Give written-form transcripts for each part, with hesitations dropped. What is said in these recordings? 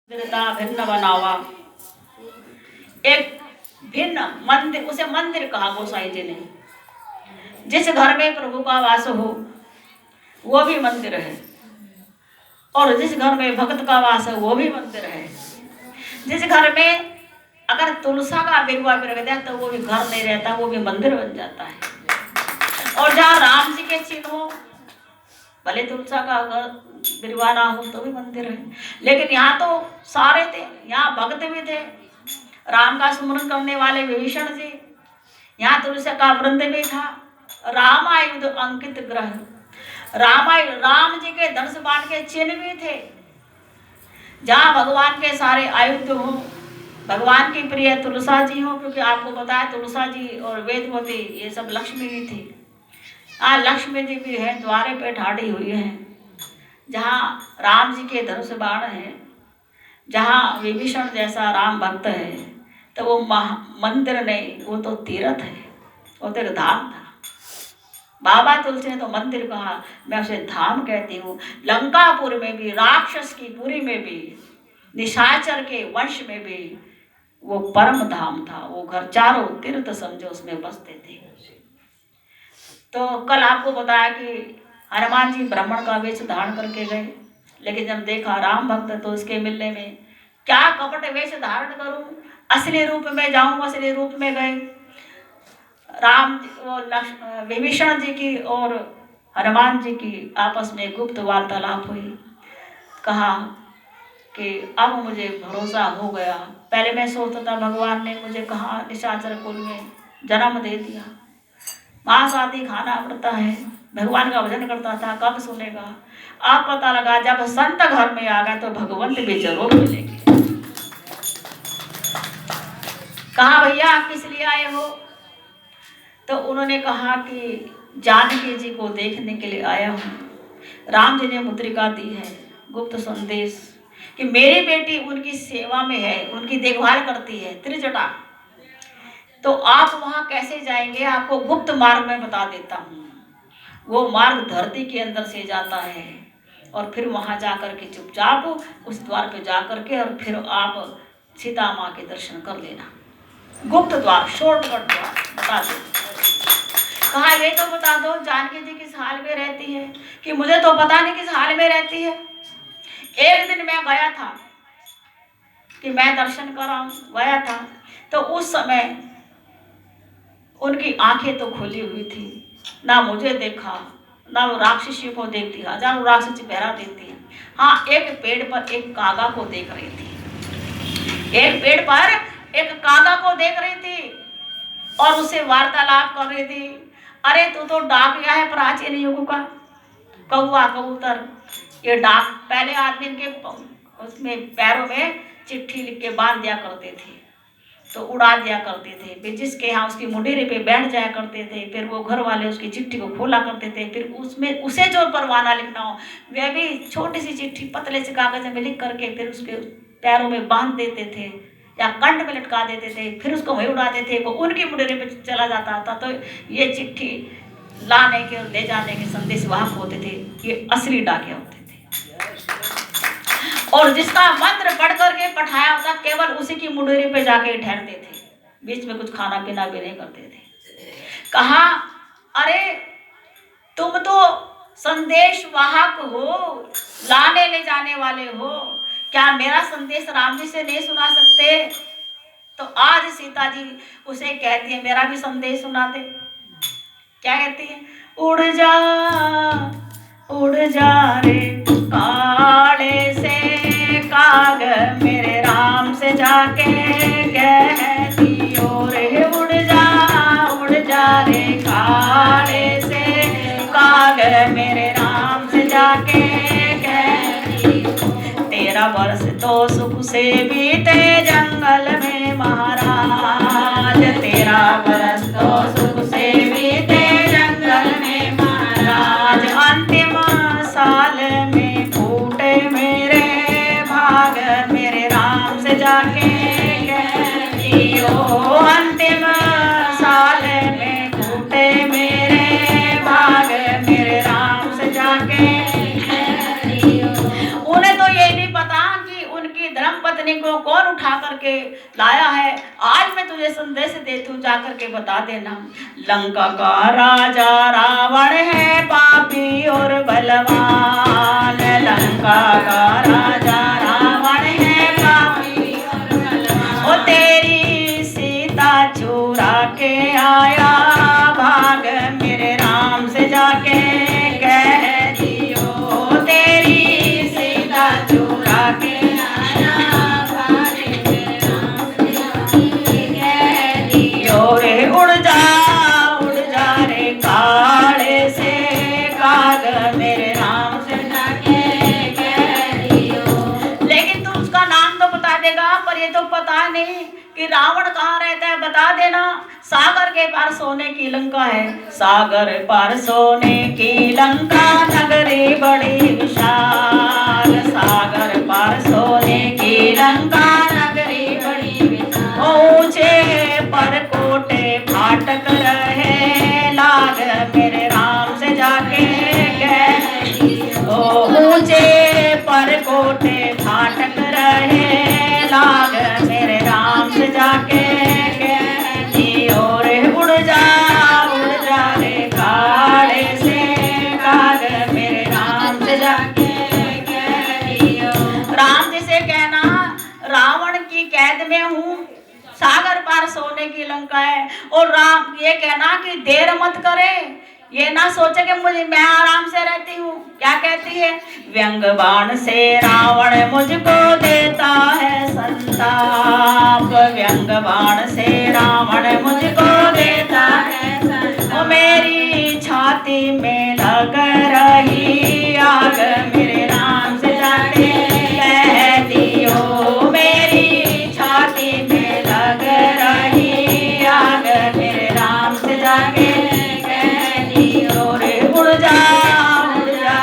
भिन्न बनावा। एक भिन्न मंदिर, उसे मंदिर कहा गोसाई जी ने। जिस घर में प्रभु का वास हो वो भी मंदिर है, और जिस घर में भक्त का वास है वो भी मंदिर है। जिस घर में अगर तुलसा का बिरवा भी रख दिया तो वो भी घर नहीं रहता, वो भी मंदिर बन जाता है। और जहाँ राम जी के चिन्ह हो, भले तुलसा का अगर बिरवा ना हो तो भी मंदिर है। लेकिन यहाँ तो सारे थे, यहाँ भक्त भी थे, राम का स्मरण करने वाले विभीषण जी, यहाँ तुलसी का वृंद भी था, रामायुध अंकित ग्रह, राम जी के धनुष बाण के चिन्ह भी थे। जहाँ भगवान के सारे आयुध हो, भगवान की प्रिय तुलसा जी हो, क्योंकि आपको बताया तुलसा जी और वेदवती ये सब लक्ष्मी भी थी। लक्ष्मी जी भी है, द्वारे पे ठाड़ी हुई है। जहाँ राम जी के धनुष बाण है, जहाँ विभीषण जैसा राम भक्त है, तो वो मंदिर नहीं, वो तो तीर्थ है, वो तो धाम था। बाबा तुलसी ने तो मंदिर कहा, मैं उसे धाम कहती हूँ। लंकापुर में भी, राक्षस की पुरी में भी, निशाचर के वंश में भी वो परम धाम था। वो घर चारों तीर्थ समझो उसमें बसते थे। तो कल आपको बताया कि हनुमान जी ब्राह्मण का वेश धारण करके गए, लेकिन जब देखा राम भक्त तो उसके मिलने में क्या कपट वेश धारण करूं, असली रूप में जाऊं। असली रूप में गए। राम विभीषण जी की और हनुमान जी की आपस में गुप्त वार्तालाप हुई। कहा कि अब मुझे भरोसा हो गया। पहले मैं सोचता था भगवान ने मुझे कहा निशाचर कुल में जन्म दे दिया, मांस आदि खाना पड़ता है, भगवान का भजन करता था, कब सुनेगा। अब पता लगा जब संत घर में आ गए तो भगवंत भी जरूर मिलेंगे। कहा भैया किस लिए आए हो? तो उन्होंने कहा कि जानकी जी को देखने के लिए आया हूँ। राम जी ने मुद्रिका दी है, गुप्त संदेश, कि मेरी बेटी उनकी सेवा में है, उनकी देखभाल करती है, त्रिजटा। तो आप वहां कैसे जाएंगे? आपको गुप्त मार्ग में बता देता हूँ। वो मार्ग धरती के अंदर से जाता है, और फिर वहां जाकर के चुपचाप उस द्वार पे जाकर के और फिर आप सीता माँ के दर्शन कर लेना। गुप्त द्वार, शॉर्टकट द्वार बता दो। कहा ये तो बता दो जानकी जी किस हाल में रहती है, कि मुझे तो पता नहीं किस हाल में रहती है। एक दिन मैं गया था कि मैं दर्शन कराऊं, गया था तो उस समय उनकी आंखें तो खुली हुई थी, ना मुझे देखा ना वो राक्षसी को देखती। हजारों राक्षसी पहरा देती है। हाँ, एक पेड़ पर एक कागा को देख रही थी, एक पेड़ पर एक कागा को देख रही थी और उससे वार्तालाप कर रही थी। अरे तू तो डाकिया है प्राचीन युग का, कौवा कबूतर। ये डाक पहले आदमी के उसमें पैरों में चिट्ठी लिख के बांध दिया करते थे, तो उड़ा दिया करते थे। फिर जिसके यहाँ उसकी मुंडेरे पे बैठ जाया करते थे, फिर वो घर वाले उसकी चिट्ठी को खोला करते थे। फिर उसमें उसे जो परवाना लिखना हो, वह भी छोटी सी चिट्ठी पतले से कागज में लिख करके फिर उसके पैरों में बांध देते थे या कंठ में लटका देते थे। फिर उसको वहीं उड़ाते थे, वो उनकी मुंडेरे पे चला जाता था। तो ये चिट्ठी लाने के और ले जाने के संदेश वाहक होते थे, ये असली डाकिया होते थे। और जिसका मंत्र पढ़ करके पठाया होता केवल उसी की मुंडेरी पे जाके ठहरते थे, बीच में कुछ खाना पीना भी नहीं करते थे। कहा अरे तुम तो संदेश वाहक हो, लाने ले जाने वाले हो, क्या मेरा संदेश राम जी से नहीं सुना सकते? तो आज सीता जी उसे कहती है मेरा भी संदेश सुना दे। क्या कहती है? उड़ जा रे काले से काग मेरे राम से जाके कहती हो रे। उड़ जा रे काले से काग मेरे राम से जाके कहती हो। 13 वर्ष तो सुख से बीते जंगल में महाराज, 13 वर्ष तो सुख से बीते जंगल में महाराज। अंतिम साल में फूटे मेरे भाग मेरे राम से जाके कहती हो। अंतिम साल में फूटे मेरे भाग मेरे राम से जाके कहती हो। उन्हें तो ये नहीं पता कि उनकी धर्म राम पत्नी को कौन उठा करके लाया है, आज मैं तुझे संदेश देती हूँ, जा करके बता देना। लंका का राजा रावण है पापी और बलवान, लंका का राजा रावण है पापी और बलवान। ओ तेरी सीता चुरा के आया, भाग मेरे राम से जाके कह दियो। तेरी सीता चुरा के आया, भाग मेरे राम से जाके कह दियो। रे उड़ जा रे काले से काग, मेरे राम से जाके कह दियो। लेकिन तू उसका नाम तो बता देगा, पर ये तो पता नहीं कि रावण कहाँ रहता है, बता देना। सागर के पार सोने की लंका है, सागर पार सोने की लंका, नगरी बड़ी विशाल। सागर पार सोने की लंका, नगरी बड़ी विशाल। ऊंचे पर कोटे फाटक रहे, लाग मेरे राम से जाके कह दियो। ऊंचे पर कोटे फाटक रहे, लाग मेरे राम से जाके कह दियो। रे उड़ जा रे काले से काग, मेरे राम से जाके कह दियो। राम जी से कहना, रावण की कैद में हूँ, सागर पार सोने की लंका है। और राम ये कहना कि देर मत करे, ये ना सोचे कि मुझे मैं आराम से रहती हूँ। क्या कहती है, व्यंग बाण से रावण मुझको देता है संताप, व्यंग बाण से रावण मुझको देता है संताप। ओ मेरी छाती में लग रही आग, मेरे राम से जाके कह दियो। मेरी छाती में लग रही आग, मेरे राम से जाके कह दियो। रे उड़ जा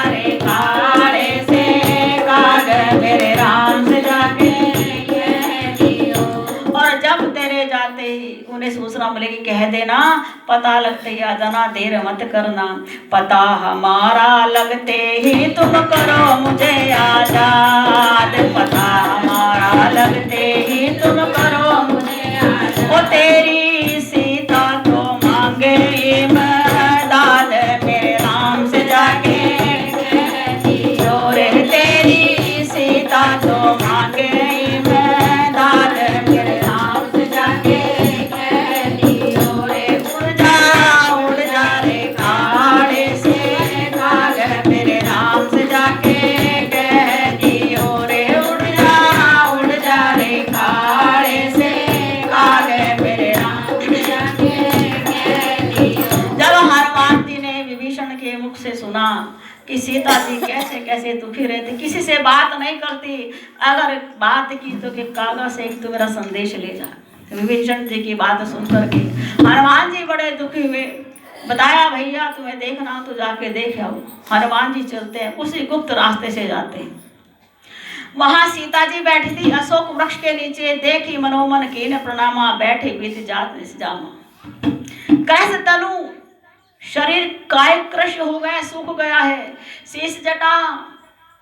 रे काले से काग, मेरे राम से जाके कह दियो। और जब तेरे जाते ही उन्हें सूचना मिलेगी, कह देना पता लगते ही आ जाना, देर मत करना। पता हमारा लगते ही तुम करो मुझे आजाद, पता हमारा लगते ही तुम करो मुझे आजाद। ओ तेरी सीता तो मांगे इमदाद, मेरे राम से जाके कह दियो। रे तेरी सीता तो मांगे इमदाद, मेरे राम से जाके कह दियो। रे उड़ जा रे काले से काग, मेरे राम से जाके कह दियो। रे उड़ जा रे काले से काग, मेरे राम से जाके कह दियो। जब हनुमान जी ने विभीषण के मुख से सुना कि सीता जी कैसे कैसे दुखी रहती, किसी से बात नहीं करती, अगर बात की तो कि कागज से एक तो मेरा संदेश ले जा। विभीषण जी की बात सुन करके हनुमान जी बड़े दुखी हुए, बताया भैया तुम्हें देखना तो जाके देख आओ। हनुमान जी चलते हैं, उसी गुप्त रास्ते से जाते हैं। वहां सीता जी बैठी थी अशोक वृक्ष के नीचे, देखी मनोमन कीन प्रणामा, बैठे बीत जात जामा। कैसे तनु शरीर काय कृश हो गया, सूख गया है, शीश जटा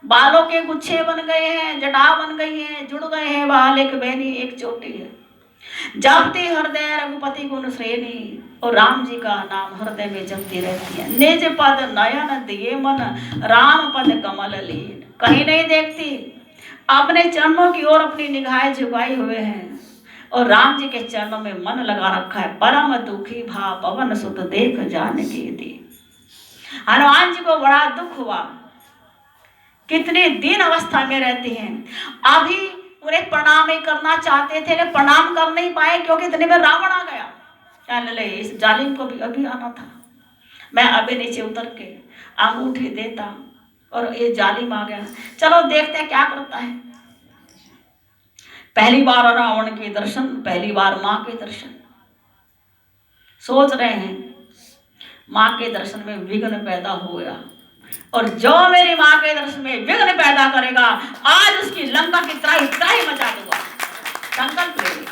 बालों के गुच्छे बन गए हैं, जटा बन गई है, जुड़ गए हैं बाल, एक बेनी एक चोटी है। जपती हृदय रघुपति गुण श्रेणी, और राम जी का नाम हृदय में जपती रहती है। निज पद नयन दिए मन, राम पद कमल लीन। कहीं नहीं देखती, अपने चरणों की ओर अपनी निगाहें झुकाए हुए हैं, और राम जी के चरणों में मन लगा रखा है। परम दुखी भा पवन सुत देख जानकी दी। हनुमान जी को बड़ा दुख हुआ, कितने दिन अवस्था में रहती हैं। अभी उन्हें प्रणाम ही करना चाहते थे, लेकिन प्रणाम कर नहीं पाए, क्योंकि इतने में रावण आ गया। ले इस जालिम को भी अभी आना था, मैं अभी नीचे उतर के अंगूठी देता, और ये जालिम आ गया। चलो देखते हैं क्या करता है। पहली बार रावण के दर्शन, पहली बार माँ के दर्शन। सोच रहे हैं माँ के दर्शन में विघ्न पैदा हो गया, और जो मेरी माँ के दर्शन में विघ्न पैदा करेगा, आज उसकी लंका की त्राही त्राही मचा दूंगा। संकल्प ले लिया।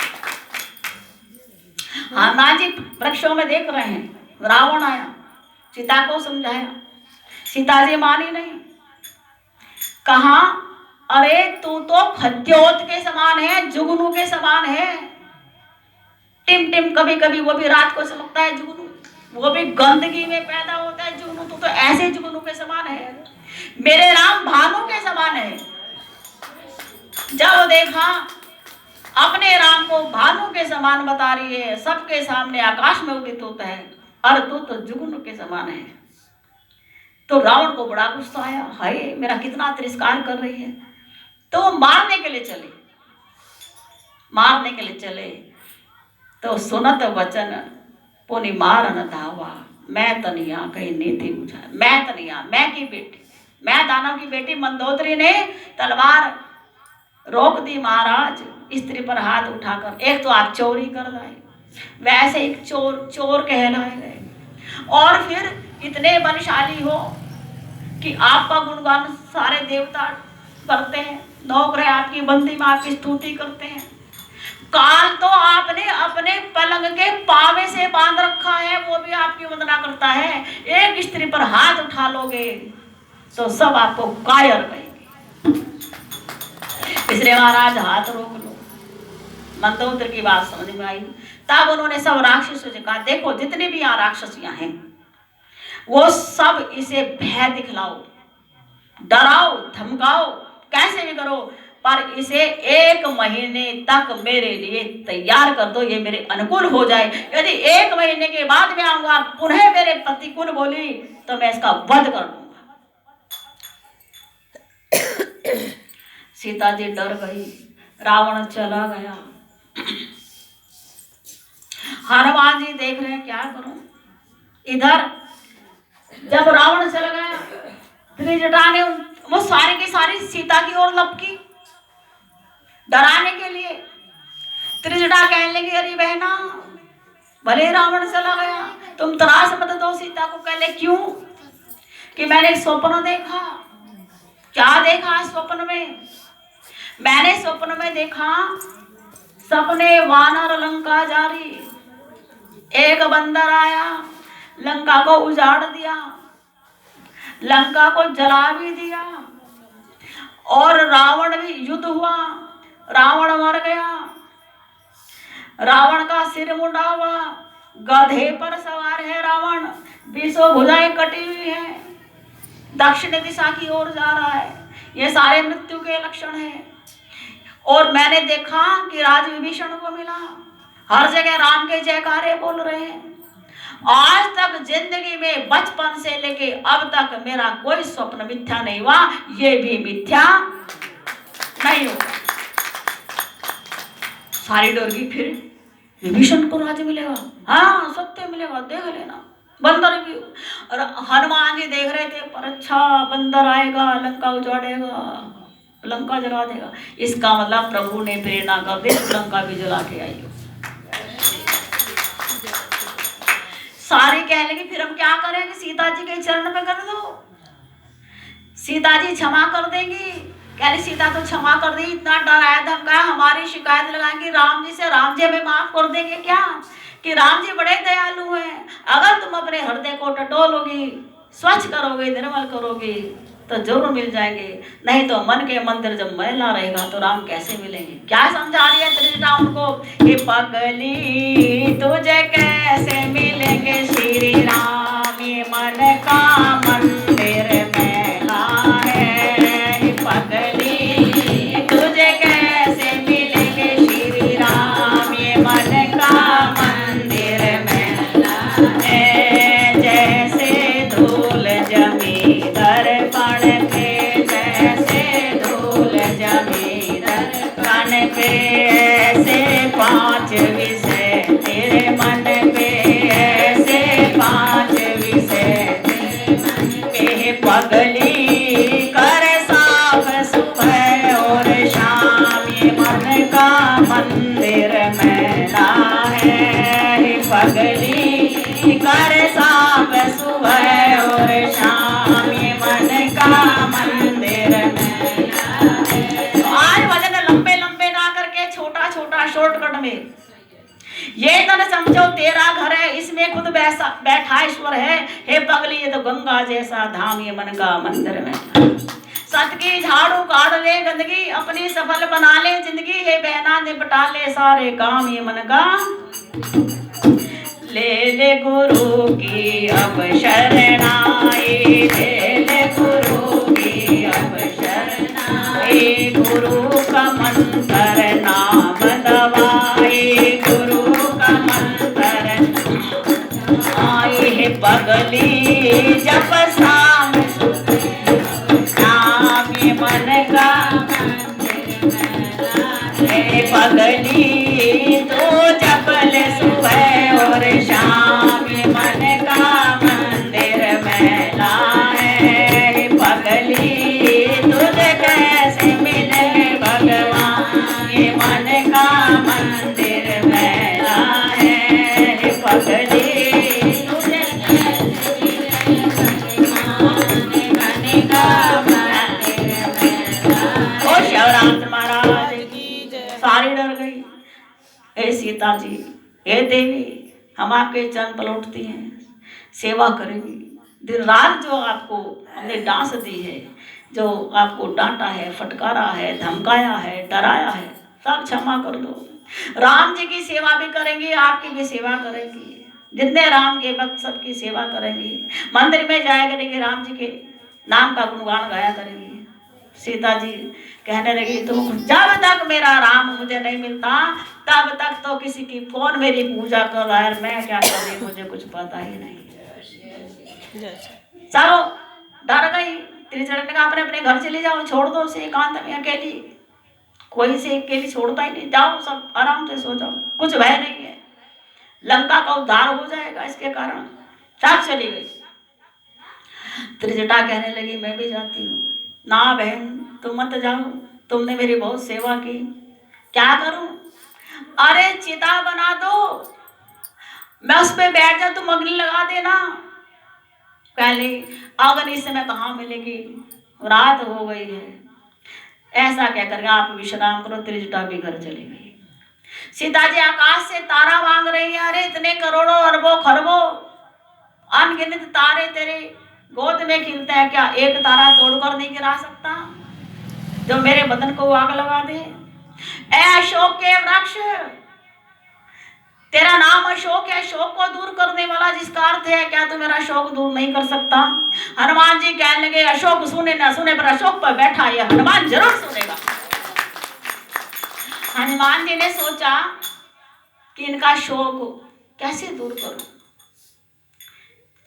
हनुमान जी वृक्षों में देख रहे हैं, रावण आया, सीता को समझाया, सीता जी मानी नहीं। कहा अरे तू तो खद्योत के समान समान है, जुगनू के समान है। टिम टिम कभी कभी वो भी रात को चमकता है जुगनू, वो भी गंदगी में पैदा होता है जुगनू। तो ऐसे जुगनू के समान है। मेरे राम भानु के समान है। जब देखा अपने राम को भानु के समान बता रही है, सबके सामने आकाश में उदित होता है, और तू तो जुगनू के समान है। तो रावण को बड़ा गुस्सा आया, हाय मेरा कितना तिरस्कार कर रही है। तो वो मारने के लिए चले। तो सुनत वचन पुनि मारन धावा, मैं तनिया कहीं नीति बुझा। मैं तनिया, मैं की बेटी, मैं दानव की बेटी मंदोदरी ने तलवार रोक दी महाराज, स्त्री पर हाथ उठाकर। एक तो आप चोरी कर लाए, वैसे एक चोर कहलाए गए, और फिर इतने बलशाली हो कि आपका गुणगान सारे देवता करते हैं, नौकर आपकी बंदी में आपकी स्तुति करते हैं। काल तो आपने अपने पलंग के पावे से बांध रखा है, वो भी आपकी वंदना करता है। एक स्त्री पर हाथ उठा लोगे तो सब आपको कायर कहेंगे। इसलिए महाराज हाथ रोक लो। मंदोदरी की बात समझ में आई। तब उन्होंने सब राक्षसों से कहा, देखो जितने भी यहाँ राक्षसियां हैं, वो सब इसे भय दिखलाओ, डराओ, धमकाओ, कैसे भी करो, पर इसे 1 महीने तक मेरे लिए तैयार कर दो, ये मेरे अनुकूल हो जाए। यदि 1 महीने के बाद मैं आऊंगा, पुनः मेरे प्रतिकूल बोली, तो मैं इसका वध कर दूंगा। सीता जी डर गई, रावण चला गया। हनुमान जी देख रहे हैं क्या करूं। इधर जब रावण चला गया, त्रिजटा ने वो सारी की सारी सीता की ओर लपकी डराने के लिए। त्रिजटा कहने लगी, अरे बहना, भले रावण चला गया, तुम त्रास मत दो सीता को। कहले क्यों? कि मैंने स्वप्न देखा। क्या देखा स्वप्न में? मैंने स्वप्न में देखा, सपने वानर लंका जा रही, एक बंदर आया, लंका को उजाड़ दिया, लंका को जला भी दिया, और रावण भी युद्ध हुआ, रावण मर गया, रावण का सिर मुंडा हुआ, गधे पर सवार है रावण, 20 भुजाएं कटी हुई है, दक्षिण दिशा की ओर जा रहा है। ये सारे मृत्यु के लक्षण हैं। और मैंने देखा कि राज विभीषण को मिला, हर जगह राम के जयकारे बोल रहे हैं। आज तक जिंदगी में बचपन से लेके अब तक मेरा कोई स्वप्न मिथ्या नहीं हुआ, ये भी मिथ्या नहीं होगा। सारी डर गई, फिर विभीषण को राज्य मिलेगा, हाँ सत्य मिलेगा, देख लेना। बंदर भी, हनुमान जी देख रहे थे, पर अच्छा बंदर आएगा, लंका उजाड़ेगा, लंका जला देगा। इसका मतलब प्रभु ने प्रेरणा कर दी, लंका भी जला के आई। सारी कहने लगी, फिर हम क्या करेंगे? सीता जी के चरण पे कर दो, सीता जी क्षमा कर देंगी। कह रही सीता तो क्षमा कर दी, इतना डराया धमकाया, हमारी शिकायत लगाएंगी राम जी से, राम जी हमें माफ कर देंगे क्या? कि राम जी बड़े दयालु हैं, अगर तुम अपने हृदय को टटोलोगी, स्वच्छ करोगे, निर्मल करोगे, तो जरूर मिल जाएंगे। नहीं तो मन के मंदिर जब मैला रहेगा तो राम कैसे मिलेंगे? क्या समझा रही है त्रिजटा उनको कि पगली तुझे कैसे मिलेंगे श्री राम, ये मन का मंदिर मैला है। पगली तुझे कैसे मिलेंगे श्री राम, ये मन का मंदिर मैला है। जैसे धूल जमी दर्पण पे, जैसे धूल जमी दर्पण पे, ऐसे 5 विषय तेरे मन पे, ऐसे 5 विषय तेरे मन पे। पगली कर साफ सुबह और शाम, ये मन का मंदिर मैला है। पगली कर साफ सुबह और शाम, ये मन का मंदिर मैला है। तो आज भजन लंबे लंबे ना करके छोटा छोटा शॉर्टकट में, ये तन समझो तेरा घर है, इसमें खुद बैठा ईश्वर है। हे पगली ये तो गंगा जैसा धाम, ये मन का मंदिर में। सत की झाड़ू काट ले गंदगी, अपनी सफल बना ले जिंदगी। हे बहना निपटा ले सारे काम ये मन का। ले ले गुरु की अब शरणाई, ले ले गुरु की अब शरणाई। गुरु का मंत्र नाम दवाई, गुरु का मंत्र आई है पगली जप शाम नाम ये मन का। पगली तो जपल सुबह और शाम मन का मंदिर मैला है। पगली तुझे कैसे मिले भगवान, ये मन का मंदिर मैला है। पगली तुझे कैसे मिले भगवान, मन का मंदिर मैला है। ओ शिवराम महाराज सारी डर गई। हे सीता जी, हे देवी, हम आपके चरण पलटती हैं, सेवा करेंगी। दिन रात जो आपको हमने डांस दी है, जो आपको डांटा है, फटकारा है, धमकाया है, डराया है, सब क्षमा कर दो। राम जी की सेवा भी करेंगी, आपकी भी सेवा करेंगी। जितने राम के भक्त सबकी सेवा करेंगी। मंदिर में जाया करेंगे, राम जी के नाम का गुणगान गाया करेंगी। सीता जी कहने लगी, तुम जब तक मेरा राम मुझे नहीं मिलता तब तक तो किसी की कौन मेरी पूजा कर रहा है, मैं क्या करूं, मुझे कुछ पता ही नहीं। चलो डर गई। त्रिजटा ने कहा अपने अपने घर चले जाओ, छोड़ दो उसे एकांत में अकेली। कोई से अकेली छोड़ता ही नहीं, जाओ सब आराम से सो जाओ, कुछ भय नहीं है, लंका का उद्धार हो जाएगा इसके कारण। सब चली गई। त्रिजटा कहने लगी, मैं भी जाती हूँ। ना बहन तुम मत जाओ, तुमने मेरी बहुत सेवा की, क्या करूं? अरे चिता बना दो, मैं उस पे बैठ जा, तुम अग्नि लगा देना। पहले अग्नि इस समय कहाँ मिलेगी, रात हो गई है। ऐसा कहकर आप विश्राम करो। त्रिजटा भी घर चली गई। सीता जी आकाश से तारा मांग रही है। अरे इतने करोड़ों अरबों खरबों अनगिनत तारे तेरे गोद में खिलते हैं, क्या एक तारा तोड़कर नहीं गिरा सकता जो मेरे बदन को आग लगा दे? ऐ अशोक के वृक्ष, तेरा नाम अशोक है, शोक को दूर करने वाला जिसका अर्थ है, क्या तू मेरा शोक दूर नहीं कर सकता? हनुमान जी कहने लगे, अशोक सुने ना सुने, पर अशोक पर बैठा है हनुमान जरूर सुनेगा। हनुमान जी ने सोचा कि इनका शोक कैसे दूर करूं।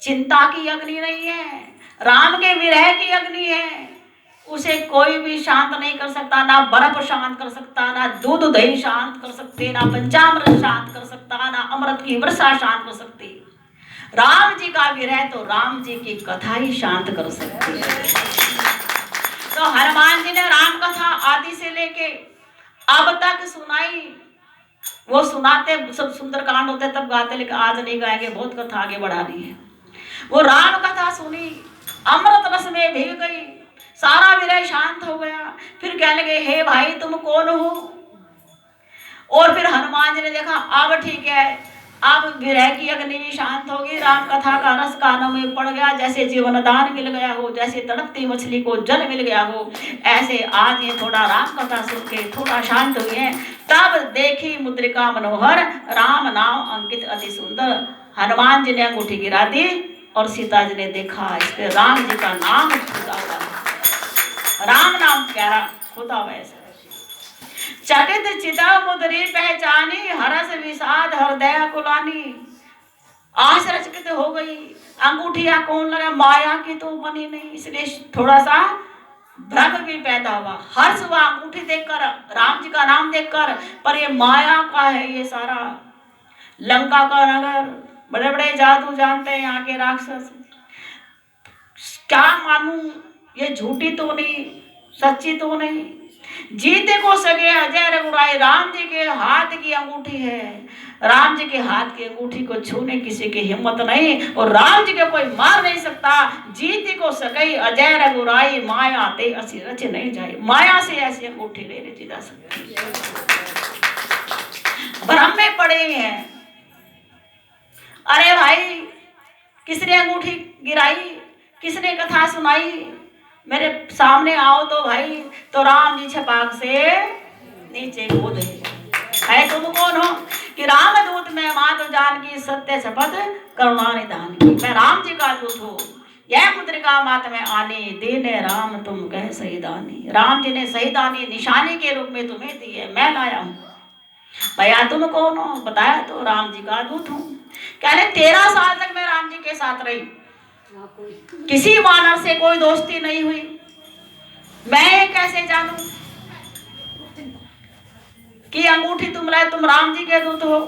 चिंता की अग्नि नहीं है, राम के विरह की अग्नि है, उसे कोई भी शांत नहीं कर सकता। ना बर्फ शांत कर सकता, ना दूध दही शांत कर सकते, ना पंचामृत शांत कर सकता, ना अमृत की वर्षा शांत कर सकती। राम जी का विरह तो राम जी की कथा ही शांत कर सकती है। तो हनुमान जी ने राम कथा आदि से लेके अब तक सुनाई। वो सुनाते सब सुंदर कांड होते तब गाते, लेकिन आज नहीं गाएंगे, बहुत कथा आगे बढ़ानी है। वो राम कथा सुनी, अमृत रस में भीग गई, सारा विरह शांत हो गया। फिर कहने लगे, हे भाई तुम कौन हो? और फिर हनुमान जी ने देखा अब ठीक है, अब विरह की अग्नि भी शांत होगी, राम कथा का रस कानों में पड़ गया, जैसे जीवन दान मिल गया हो, जैसे तड़पती मछली को जल मिल गया हो, ऐसे आज ये थोड़ा राम कथा सुन के थोड़ा शांत हुए हैं। तब देखी मुद्रिका मनोहर, राम नाम अंकित अति सुंदर। हनुमान जी ने अंगूठी गिरा दी और सीता जी ने देखा इस पे राम जी का नाम खुदा हुआ, राम नाम प्यारा खुदा वैसे। चकित चिता मुद्री पहचानी, हरस विषाद हृदय कुलानी। आश्चर्यचकित हो गई, अंगूठिया कौन लगा, माया की तो बनी नहीं, इसलिए थोड़ा सा भ्रम भी पैदा हुआ। हर्ष हुआ अंगूठी देखकर, राम जी का नाम देखकर, पर ये माया का है ये सारा। लंका का नगर, बड़े बड़े जादू जानते हैं यहाँ के राक्षस, क्या मानूं, ये झूठी तो नहीं, सच्ची तो नहीं। जीते को सके अजय रघुराई, राम जी के हाथ की अंगूठी है, राम जी के हाथ की अंगूठी को छूने किसी की हिम्मत नहीं, और राम जी को कोई मार नहीं सकता। जीते को सके अजय रघुराई, माया ते असी रच नहीं जाए। माया से ऐसी अंगूठी नहीं रची जा सकती। भ्रम में पड़े हैं। अरे भाई किसने अंगूठी गिराई, किसने कथा सुनाई, मेरे सामने आओ तो भाई। तो राम जी छपाक से नीचे कूद है तुम कौन हो कि रामदूत मैं मात जान की सत्य शपथ करुणा निधान की। मैं राम जी का दूत हूँ, यह मुद्रिका मात में आनी, दीन राम तुम कह शहीदानी। राम जी ने शहीदानी निशानी के रूप में तुम्हें दी है, मैं लाया हूँ। भैया तुम कौन हो? बताया तो राम जी का दूत हूँ। कह रहे 13 साल तक मैं राम जी के साथ रही, किसी वानर से कोई दोस्ती नहीं हुई, मैं कैसे जानूं कि अंगूठी तुम लाए, तुम राम जी के दूत हो?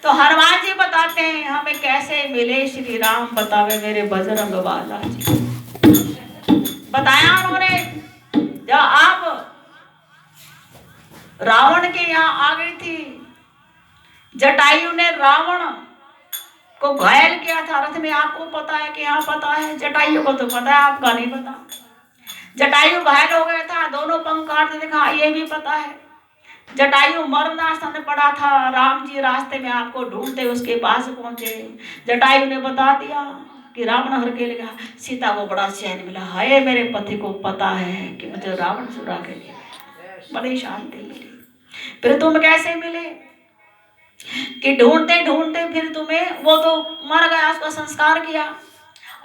तो हनुमान जी बताते हैं हमें कैसे मिले श्री राम, बतावे मेरे बजरंग बाला जी। बताया उन्होंने जब आप रावण के यहाँ आ गई थी, जटायु ने रावण को घायल किया था रथ में, आपको पता है कि हाँ पता है, जटायु को तो पता है, आपका नहीं पता। जटायु घायल हो गया था, दोनों पंख काटते देखा, ये भी पता है। जटायु मरणासन पड़ा था, राम जी रास्ते में आपको ढूंढते उसके पास पहुंचे, जटायु ने बता दिया कि रावण हर के लगा। सीता को बड़ा चैन मिला, हाय मेरे पति को पता है कि मुझे रावण चुरा के लिया, बड़ी शांति मिली। फिर तुम कैसे मिले कि ढूंढते ढूंढते फिर तुम्हें, वो तो मर गया, उसका संस्कार किया,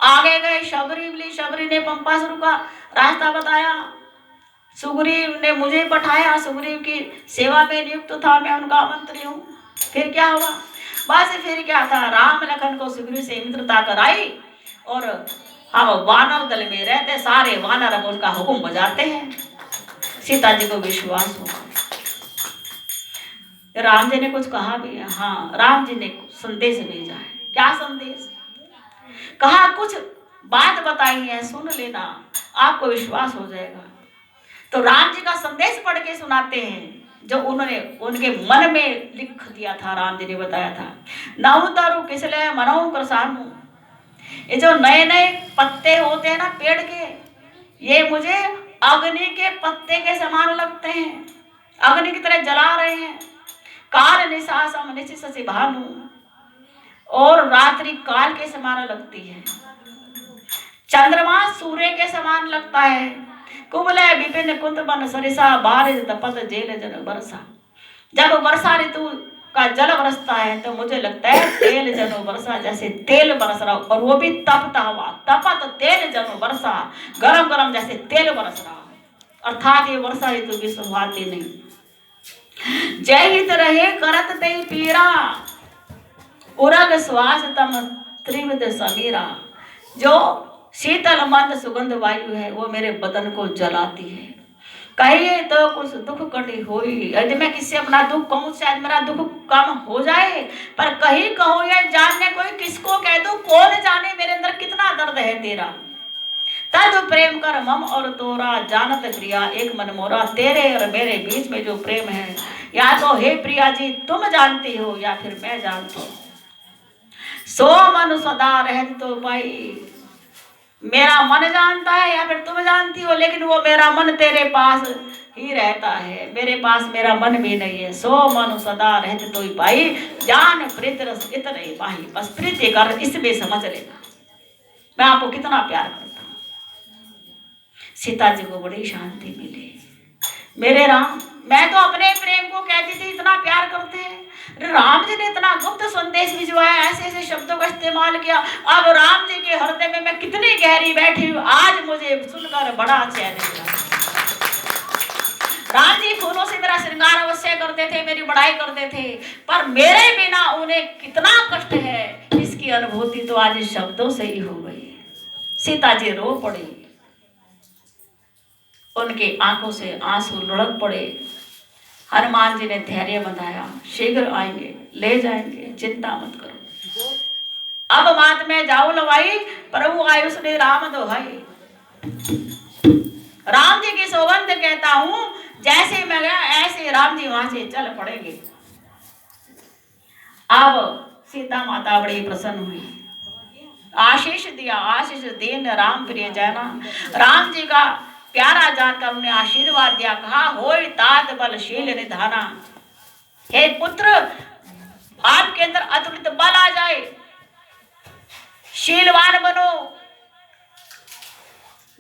आगे गए शबरी मिली, शबरी ने पंपा से रुका, रास्ता बताया, सुग्रीव ने मुझे पठाया, सुग्रीव की सेवा में नियुक्त था, मैं उनका मंत्री हूँ। फिर क्या हुआ? बस फिर क्या था, राम लखन को सुग्रीव से मित्रता कराई और हम वानर दल में रहते, सारे वानर अब उनका हुक्म बजाते हैं। सीता जी को विश्वास हुआ, राम जी ने कुछ कहा भी है? हाँ, राम जी ने संदेश भेजा है। क्या संदेश? कहा कुछ बात बताई है, सुन लेना, आपको विश्वास हो जाएगा। तो राम जी का संदेश पढ़ के सुनाते हैं जो उन्होंने उनके मन में लिख दिया था। राम जी ने बताया था, नौ तरु किसले मनो कृसानु, ये जो नए नए पत्ते होते हैं ना पेड़ के, ये मुझे अग्नि के पत्ते के समान लगते हैं, अग्नि की तरह जला रहे हैं। काल निशासम निशिशि भानु, और रात्रि काल के समान लगती है, चंद्रमा सूर्य के समान लगता है। कुबले विपिन कुंत बन सरिसा, बारिश तपत जेल जल बरसा। जब वर्षा ऋतु का जल बरसता है तो मुझे लगता है तेल जनो बरसा, जैसे तेल बरस रहा, और वो भी तपता हुआ, तपत तेल जनो बरसा, गरम गरम जैसे तेल बरस रहा। अर्थात ये वर्षा ऋतु की शुरुआती नहीं। जय हित रहे करत ते पीरा, उरग श्वास तम त्रिविध समीरा। जो शीतल मंद सुगंध वायु है वो मेरे बदन को जलाती है। कहिए तो कुछ दुख कटी होई, यदि मैं किससे अपना दुख कहूँ शायद मेरा दुख कम हो जाए, पर कहीं कहो या जानने कोई किसको कह दो, कौन जाने मेरे अंदर कितना दर्द है तेरा। तद प्रेम कर मम और तोरा, जानत प्रिया एक मन मोरा। तेरे और मेरे बीच में जो प्रेम है, या तो हे प्रिया जी तुम जानती हो या फिर मैं जानती हूँ। सो मन सदा रहत तो पाई, मेरा मन जानता है या फिर तुम जानती हो, लेकिन वो मेरा मन तेरे पास ही रहता है, मेरे पास मेरा मन भी नहीं है। सो मन सदा रहते तो ही पाई, जान प्रीत रस इतने पाही। बस प्रीति कर, इसमें समझ लेना मैं आपको कितना प्यार करता हूँ। सीता जी को बड़ी शांति मिली। मेरे राम, मैं तो अपने प्रेम को कहती थी इतना प्यार करते हैं, राम जी ने इतना गुप्त संदेश भिजवाया, ऐसे ऐसे शब्दों का इस्तेमाल किया। अब राम जी के हृदय में मैं कितनी गहरी बैठी हूँ, आज मुझे सुनकर बड़ा चैन मिला। राम जी फूलों से मेरा श्रृंगार अवश्य करते थे, मेरी बड़ाई करते थे, पर मेरे बिना उन्हें कितना कष्ट है इसकी अनुभूति तो आज शब्दों से ही हो गई। सीता जी रो पड़ी, उनकी आंखों से आंसू लुढ़क पड़े। हनुमान जी ने धैर्य बंधाया, शीघ्र आएंगे, ले जाएंगे, चिंता मत करो। अब मात में जाओ लवाई, प्रभु आयुष ने राम दोहाई। राम जी की सौगंध कहता हूं, जैसे मैं गया ऐसे राम जी वहां से चल पड़ेंगे। अब सीता माता बड़ी प्रसन्न हुई, आशीष दिया, आशीष दीन राम प्रिय जाना। राम जी का प्यारा जानकर उन्हें आशीर्वाद दिया, कहा होय तात बलशील निधाना। हे पुत्र, आपके अंदर अतुलित बल आ जाए, शीलवान बनो,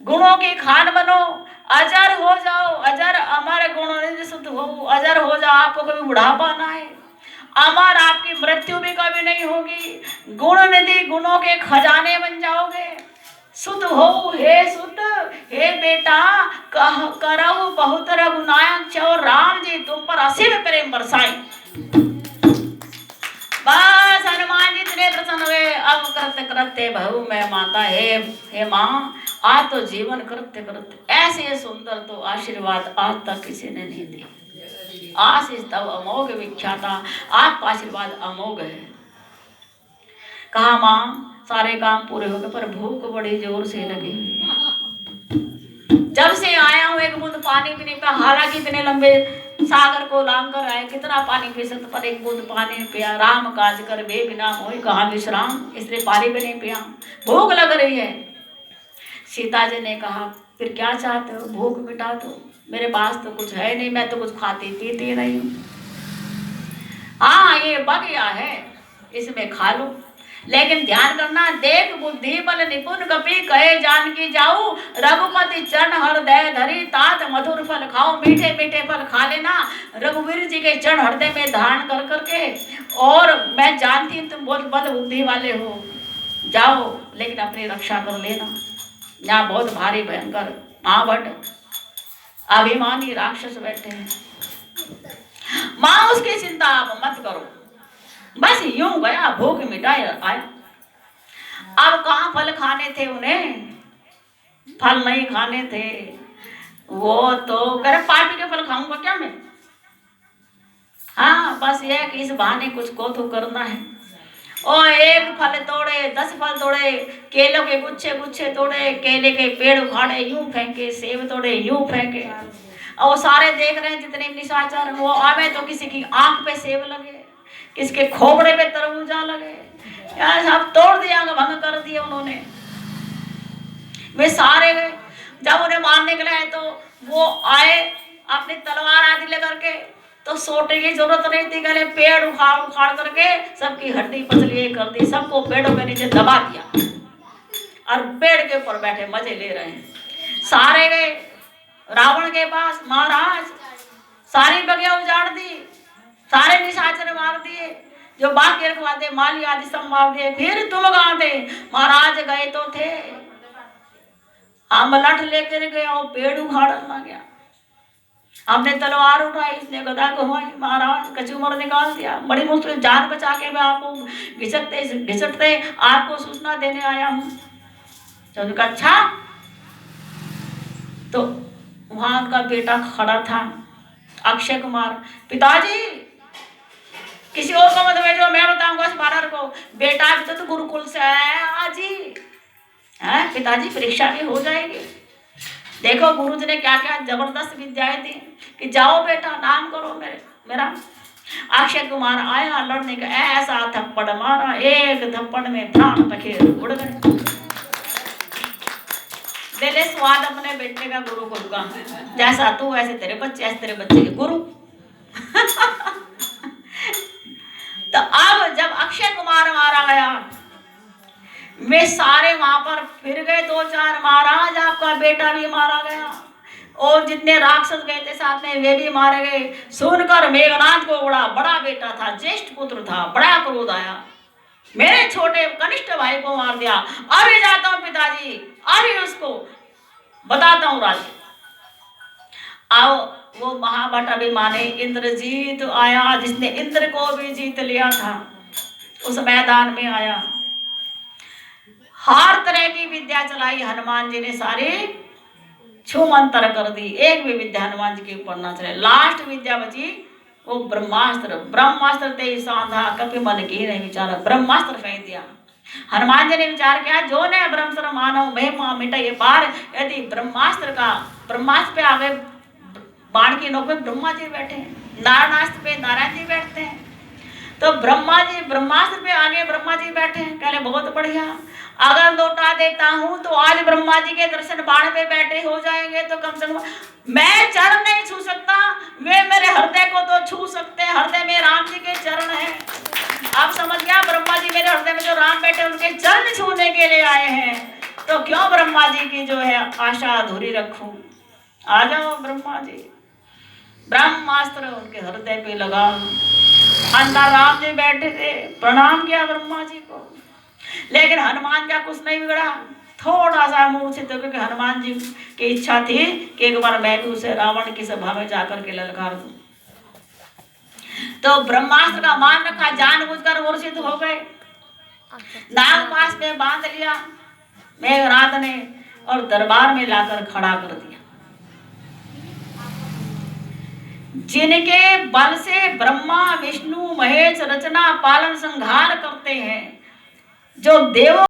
गुणों की खान बनो, अजर हो जाओ, अजर अमर गुण निधि शुद्ध हो, अजर हो जाओ, आपको कभी बुढ़ापा ना है, अमर आपकी मृत्यु भी कभी नहीं होगी, गुण निधि गुणों के खजाने बन जाओगे, शुद्ध हो हे शुद्ध, हे बेटा कह करहु बहुत रघुनायक चौ राम जी तुम पर असीम प्रेम बरसाई। बस हनुमान जी इतने प्रसन्न हुए, अब करते करते बहु मैं माता हे माँ, आज तो जीवन करते करते ऐसे सुंदर तो आशीर्वाद आज तक किसी ने नहीं दिया। आशीष तब अमोघ विख्याता, आपका आशीर्वाद अमोघ है। कहा माँ सारे काम पूरे हो गए पर भूख बड़ी जोर से लगी हुई, जब से आया हूँ एक बूंद पानी भी नहीं पिया, हालांकि इतने लंबे सागर को लांग कर आए, कितना पानी पी सकते पर एक बूंद पानी नहीं पिया। राम काज कर बे बिना मोहि कहाँ विश्राम, इसलिए पानी भी नहीं पिया, भूख लग रही है। सीता जी ने कहा फिर क्या चाहते हो, भूख मिटा दो, मेरे पास तो कुछ है नहीं, मैं तो कुछ खाती पीती नहीं हूँ। हाँ ये बगिया है, इसमें खा लो, लेकिन ध्यान करना, देख बुद्धि बल निपुण कपि कहे जानकी जाऊ, रघुपति चरण हृदय धरी तात मधुर फल खाओ। मीठे मीठे फल खा लेना, रघुवीर जी के चरण हृदय में धारण कर करके, और मैं जानती हूँ तुम बहुत बल बुद्धि वाले हो, जाओ लेकिन अपनी रक्षा कर लेना, यहाँ बहुत भारी भयंकर महाभट अभिमानी राक्षस बैठे हैं। माँ उसकी चिंता आप मत करो, बस यूं गया, भूख मिटाया आया। अब कहाँ फल खाने थे उन्हें, फल नहीं खाने थे, वो तो घर पार्टी के फल खाऊंगा क्या मैं। हाँ बस ये कि इस बहाने कुछ को तो करना है। और एक फल तोड़े, 10 फल तोड़े, केलों के गुच्छे गुच्छे तोड़े, केले के पेड़ उखाड़े यूं फेंके, सेब तोड़े यूं फेंके, और वो सारे देख रहे हैं जितने निशाचर, वो आवे तो किसी की आंख पे सेब लगे, किसके खोपड़े पे तरबूजा लगे, यार सब तोड़ दिया, भंग कर दिया उन्होंने। वे सारे गए, जब उन्हें मारने के लिए तो वो आए अपनी तलवार आदि लेकर के, तो सोटे की जरूरत नहीं थी, गले पेड़ उखाड़ उखाड़ करके सबकी हड्डी पसली कर दी, सबको पेड़ों के नीचे दबा दिया और पेड़ के ऊपर बैठे मजे ले रहे हैं। सारे गए रावण के पास, महाराज सारी बगिया उजाड़ दी, सारे निशाचर मार दिए, जो बाकी रखवा दे माली आदि सब मार दिए, फिर तुम कहाँ थे। महाराज गए तो थे, हम लठ लेकर गए और पेड़ उखाड़ना गया, हमने तलवार उठाई, इसने गदा घुमाई, महाराज कचूमर निकाल दिया, बड़ी मुश्किल जान बचा के मैं आपको घिसटते घिसटते आपको सूचना देने आया हूँ। तो अच्छा, तो वहां उनका बेटा खड़ा था अक्षय कुमार, पिताजी किसी और को मत भेजो, मैं बताऊंगा उस बानर को, बेटा भी तो गुरुकुल से आया है आज ही, है पिताजी परीक्षा भी हो जाएगी। देखो गुरु जी ने क्या क्या जबरदस्त विद्याएं दी कि जाओ बेटा नाम करो मेरा। अक्षय कुमार आया, लड़ने का ऐसा थप्पड़ मारा, एक थप्पड़ में प्राण पखेर उड़ गए। दे ले स्वाद अपने बेटे का गुरुकुल का, जैसा तू ऐसे तेरे बच्चे, ऐसे तेरे बच्चे के गुरु। तो अब जब अक्षय कुमार मारा गया, वे सारे वहां पर फिर गए 2-4, महाराज आपका बेटा भी मारा गया, और जितने राक्षस गए थे साथ में वे भी मारे गए। सुनकर मेघनाथ को बड़ा बेटा था, ज्येष्ठ पुत्र था, बड़ा क्रोध आया, मेरे छोटे कनिष्ठ भाई को मार दिया, अभी जाता हूँ पिताजी, अभी उसको बताता हूँ राज्य। आओ वो महाभट अभिमानी इंद्रजीत आया, जिसने इंद्र को भी जीत लिया था, उस मैदान में आया, हर तरह की विद्या चलाई हनुमान जी ने, सारी छूमंतर कर दी, एक भी विद्या हनुमान जी के ऊपर ना चले। लास्ट विद्या बची वो ब्रह्मास्त्र, ब्रह्मास्त्र ते सांधा कपि मन की नहीं विचार, ब्रह्मास्त्र फेंक दिया। हनुमान जी ने विचार किया, जो ने ब्रह्मास्त्र मानव महिमा मिटाइए पार, यदि ब्रह्मास्त्र पे आगे बाण की नोक पे ब्रह्मा जी बैठे हैं, नारायणास्त्र पे नारायण जी बैठते हैं, तो ब्रह्मास्त्र पे आगे ब्रह्मा जी बैठे हैं। कहले बहुत बढ़िया, अगर लौटा देता हूं तो आज ब्रह्मा जी के दर्शन बाण पे बैठे हो जाएंगे, तो कम से कम मैं चरण नहीं छू सकता, वे मेरे हृदय को तो छू सकते हैं, हृदय में राम जी के चरण हैं। आप समझ गया, ब्रह्मा जी मेरे हृदय में जो राम बैठे उनके चरण छूने के लिए आए हैं, तो क्यों ब्रह्मा जी की जो है आशा अधूरी रखूं। आ जाओ ब्रह्मा जी। ब्रह्मास्त्र उनके हृदय पे लगा। अंदर राम जी बैठे थे, प्रणाम किया ब्रह्मा जी को, लेकिन हनुमान का कुछ नहीं बिगड़ा। थोड़ा सा मूर्छित हो, क्योंकि हनुमान जी की इच्छा थी कि एक बार मैं भी उसे रावण की सभा में जाकर के ललकार दूं। तो ब्रह्मास्त्र का मान रखा, जानबूझकर मूर्छित हो गए। नाग पास में बांध लिया मेघनाथ ने और दरबार में लाकर खड़ा कर दिया। जिनके बल से ब्रह्मा विष्णु महेश रचना पालन संहार करते हैं, जो देवों